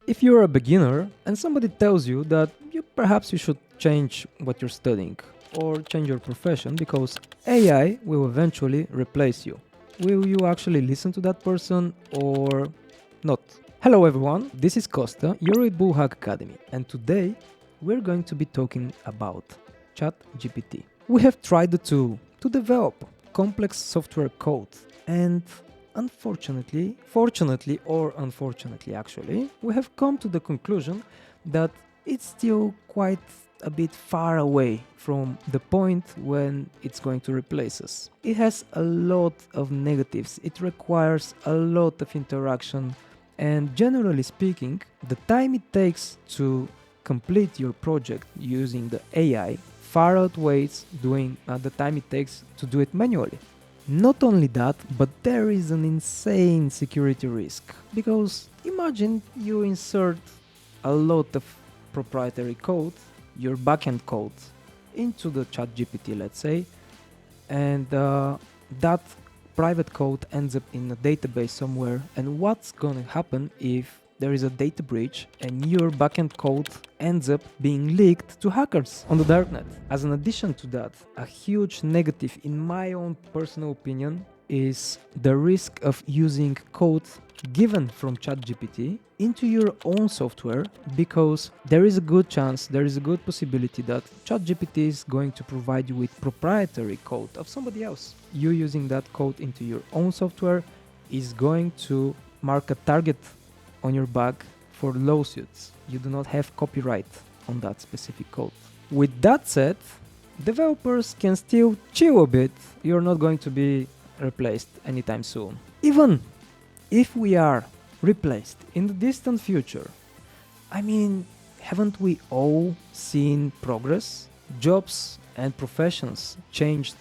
If you're a beginner and somebody tells you that perhaps you should change what you're studying or change your profession because AI will eventually replace you, will you actually listen to that person or not? Hello everyone, this is Costa, you're at Bullhack Academy, and today we're going to be talking about ChatGPT. We have tried the tool to develop complex software code, and fortunately or unfortunately actually, we have come to the conclusion that it's still quite a bit far away from the point when it's going to replace us. It has a lot of negatives, it requires a lot of interaction, and generally speaking, the time it takes to complete your project using the AI far outweighs doing the time it takes to do it manually. Not only that, but there is an insane security risk, because imagine you insert a lot of proprietary code, your backend code, into the ChatGPT, let's say, and that private code ends up in a database somewhere. And what's gonna happen if there is a data breach and your backend code ends up being leaked to hackers on the darknet? As an addition to that, a huge negative, in my own personal opinion, is the risk of using code given from ChatGPT into your own software, because there is a good chance, there is a good possibility that ChatGPT is going to provide you with proprietary code of somebody else. You using that code into your own software is going to mark a target on your back for lawsuits. You do not have copyright on that specific code. With that said, developers can still chill a bit. You're not going to be replaced anytime soon. Even if we are replaced in the distant future, I mean, haven't we all seen progress? Jobs and professions changed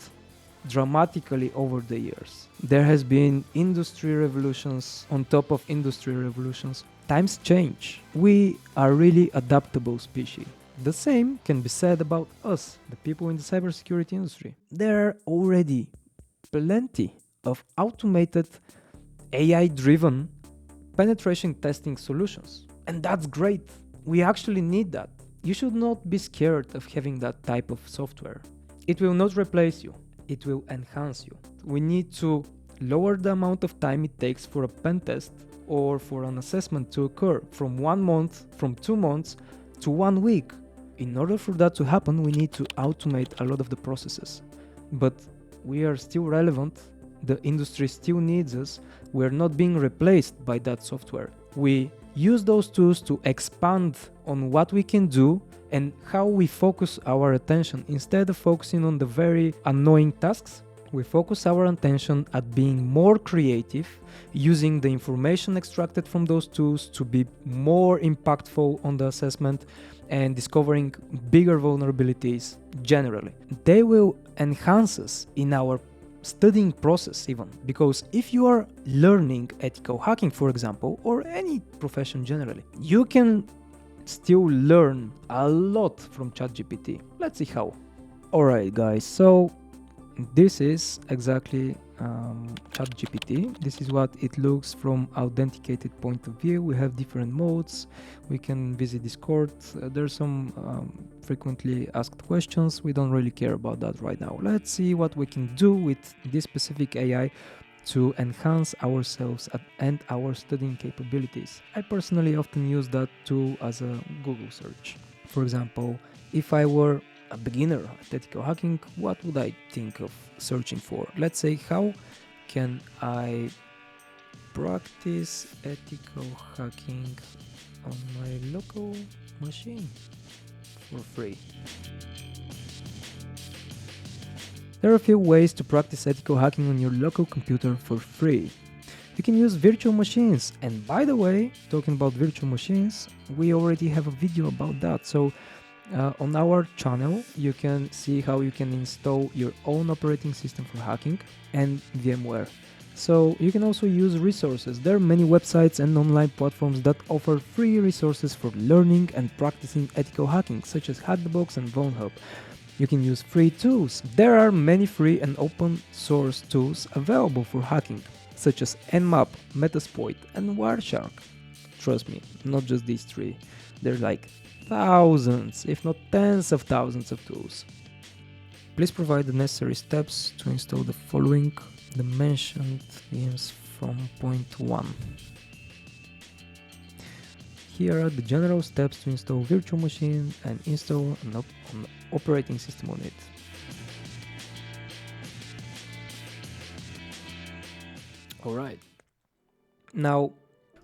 dramatically over the years. There has been industry revolutions on top of industry revolutions. Times change. We are really adaptable species. The same can be said about us, the people in the cybersecurity industry. There are already plenty of automated AI-driven penetration testing solutions. And that's great. We actually need that. You should not be scared of having that type of software. It will not replace you. It will enhance you. We need to lower the amount of time it takes for a pen test or for an assessment to occur from 1 month, from 2 months to 1 week. In order for that to happen, we need to automate a lot of the processes. But we are still relevant. The industry still needs us. We are not being replaced by that software. We use those tools to expand on what we can do and how we focus our attention. Instead of focusing on the very annoying tasks, we focus our attention at being more creative, using the information extracted from those tools to be more impactful on the assessment and discovering bigger vulnerabilities generally. They will enhance us in our studying process even, because if you are learning ethical hacking, for example, or any profession generally, you can still learn a lot from ChatGPT. Let's see how. Alright guys, so this is exactly ChatGPT. This is what it looks from authenticated point of view. We have different modes. We can visit Discord. There's some frequently asked questions. We don't really care about that right now. Let's see what we can do with this specific AI to enhance ourselves and our studying capabilities. I personally often use that tool as a Google search. For example, if I were a beginner at ethical hacking, what would I think of searching for? Let's say, how can I practice ethical hacking on my local machine for free? There are a few ways to practice ethical hacking on your local computer for free. You can use virtual machines, and by the way, talking about virtual machines, we already have a video about that. So on our channel, you can see how you can install your own operating system for hacking and VMware. So you can also use resources. There are many websites and online platforms that offer free resources for learning and practicing ethical hacking, such as Hackthebox and VulnHub. You can use free tools. There are many free and open source tools available for hacking, such as Nmap, Metasploit, and Wireshark. trust me, not just these three. There's like thousands, if not tens of thousands of tools. Please provide the necessary steps to install the following the mentioned themes from point 1. Here are the general steps to install virtual machine and install an operating system on it. Alright. Now,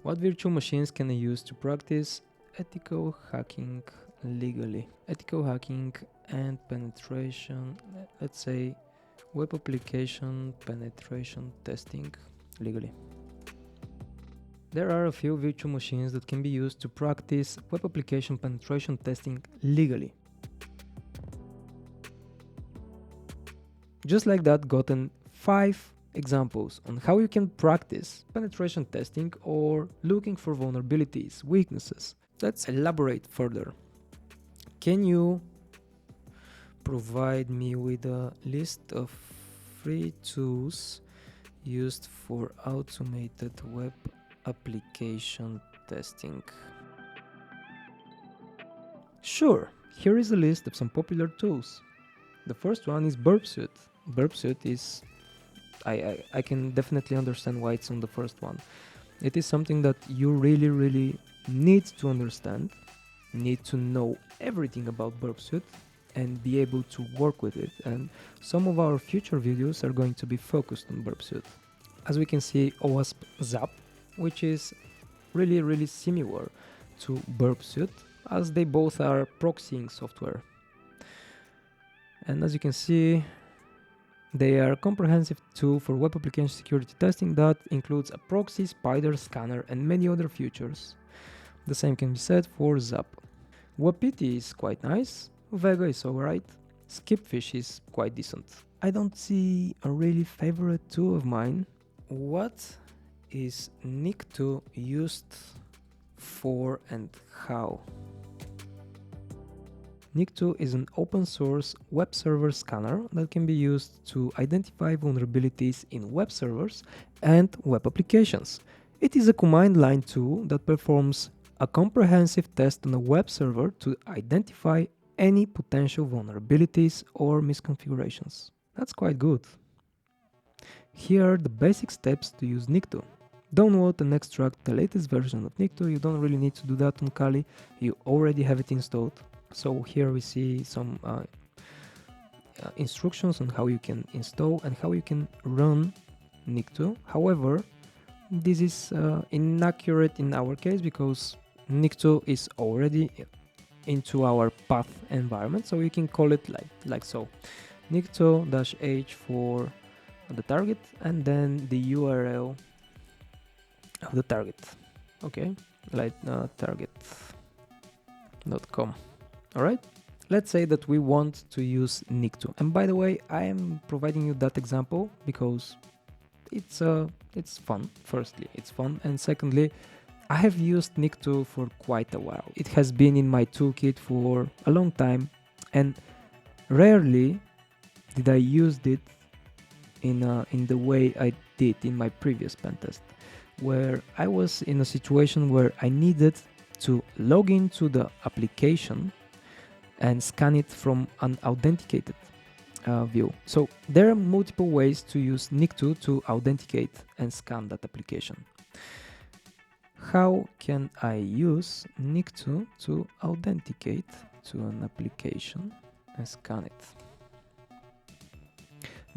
what virtual machines can I use to practice ethical hacking legally? Ethical hacking and penetration, let's say web application penetration testing legally. There are a few virtual machines that can be used to practice web application penetration testing legally. Just like that, gotten 5 examples on how you can practice penetration testing or looking for vulnerabilities, weaknesses. Let's elaborate further. Can you provide me with a list of free tools used for automated web application testing? Sure, here is a list of some popular tools. The first one is Burpsuit. Burpsuit is I can definitely understand why it's on the first one. It is something that you really need to understand, need to know everything about Burpsuit and be able to work with it. And some of our future videos are going to be focused on Burpsuit. As we can see, OWASP Zap, which is really similar to Burpsuit, as they both are proxying software. And as you can see, they are a comprehensive tool for web application security testing that includes a proxy, spider, scanner, and many other features. The same can be said for Zap. Wapiti is quite nice, Vega is alright, Skipfish is quite decent. I don't see a really favorite tool of mine. What is Nikto used for and how? Nikto is an open source web server scanner that can be used to identify vulnerabilities in web servers and web applications. It is a command line tool that performs a comprehensive test on a web server to identify any potential vulnerabilities or misconfigurations. That's quite good. Here are the basic steps to use Nikto. Download and extract the latest version of Nikto. You don't really need to do that on Kali, you already have it installed. So here we see some instructions on how you can install and how you can run Nikto. However, this is inaccurate in our case because Nikto is already into our path environment, so you can call it like so. Nikto-h for the target and then the URL of the target. Okay, like target.com. Alright, let's say that we want to use Nikto, and by the way, I am providing you that example because it's fun. Firstly, it's fun, and secondly, I have used Nikto for quite a while. It has been in my toolkit for a long time, and rarely did I use it in the way I did in my previous pentest, where I was in a situation where I needed to log into the application and scan it from an authenticated view. So there are multiple ways to use Nikto to authenticate and scan that application. How can I use Nikto to authenticate to an application and scan it?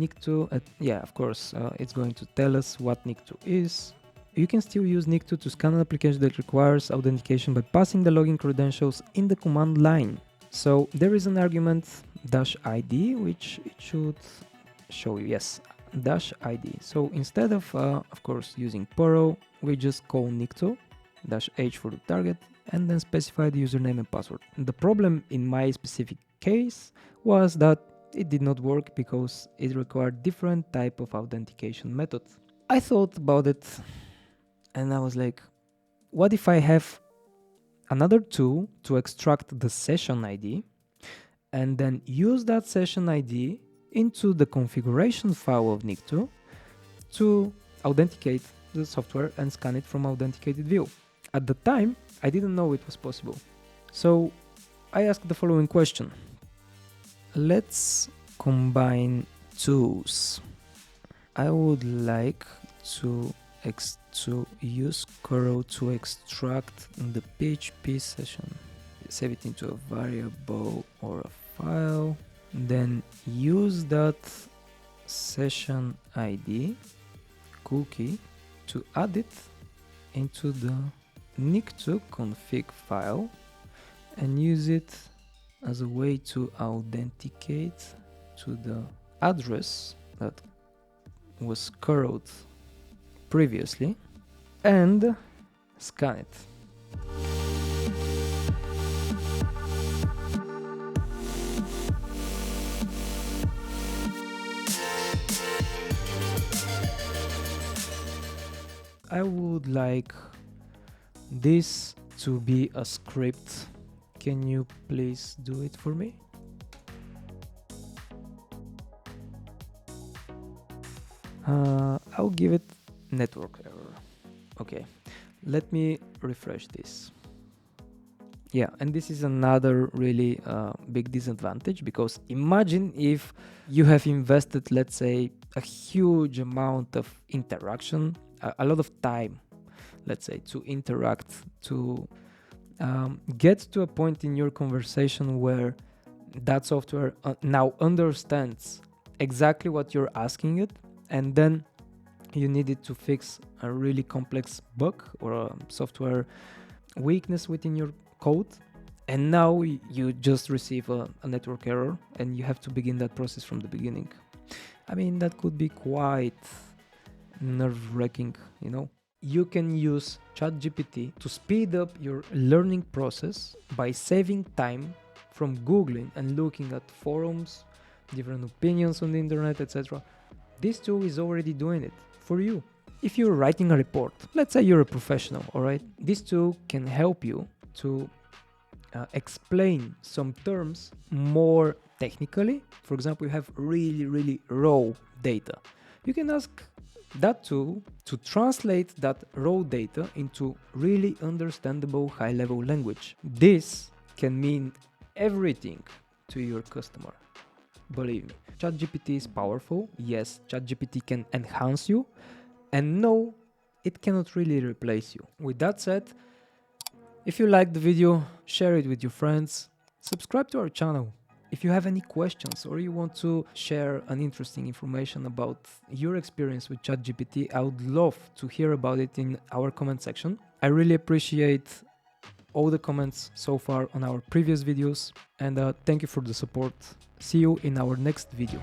Nikto, yeah, of course, it's going to tell us what Nikto is. You can still use Nikto to scan an application that requires authentication by passing the login credentials in the command line. So there is an argument -id, which it should show you. Yes, -id. So instead of course, using Poro, we just call Nikto, -h for the target, and then specify the username and password. The problem in my specific case was that it did not work because it required different type of authentication method. I thought about it and I was like, what if I have another tool to extract the session ID and then use that session ID into the configuration file of Nikto to authenticate the software and scan it from authenticated view. At the time, I didn't know it was possible. So I asked the following question. Let's combine twos. I would like to use Coro to extract the PHP session. Save it into a variable or a file. Then use that session ID cookie to add it into the nic2 config file and use it as a way to authenticate to the address that was curled previously and scan it. I would like this to be a script. Can you please do it for me? I'll give it network error. Okay, let me refresh this. Yeah, and this is another really big disadvantage, because imagine if you have invested, let's say, a huge amount of interaction, a lot of time, let's say, to interact, to get to a point in your conversation where that software now understands exactly what you're asking it, and then you needed to fix a really complex bug or a software weakness within your code, and now you just receive a network error and you have to begin that process from the beginning. I mean, that could be quite nerve-wracking, you know? You can use ChatGPT to speed up your learning process by saving time from Googling and looking at forums, different opinions on the internet, etc. This tool is already doing it for you. If you're writing a report, let's say you're a professional, all right? This tool can help you to explain some terms more technically. For example, you have really raw data. You can ask that tool to translate that raw data into really understandable high-level language. This can mean everything to your customer. Believe me, ChatGPT is powerful. Yes, ChatGPT can enhance you, and no, it cannot really replace you. With that said, if you liked the video, share it with your friends, subscribe to our channel. If you have any questions or you want to share an interesting information about your experience with ChatGPT, I would love to hear about it in our comment section. I really appreciate all the comments so far on our previous videos, and thank you for the support. See you in our next video.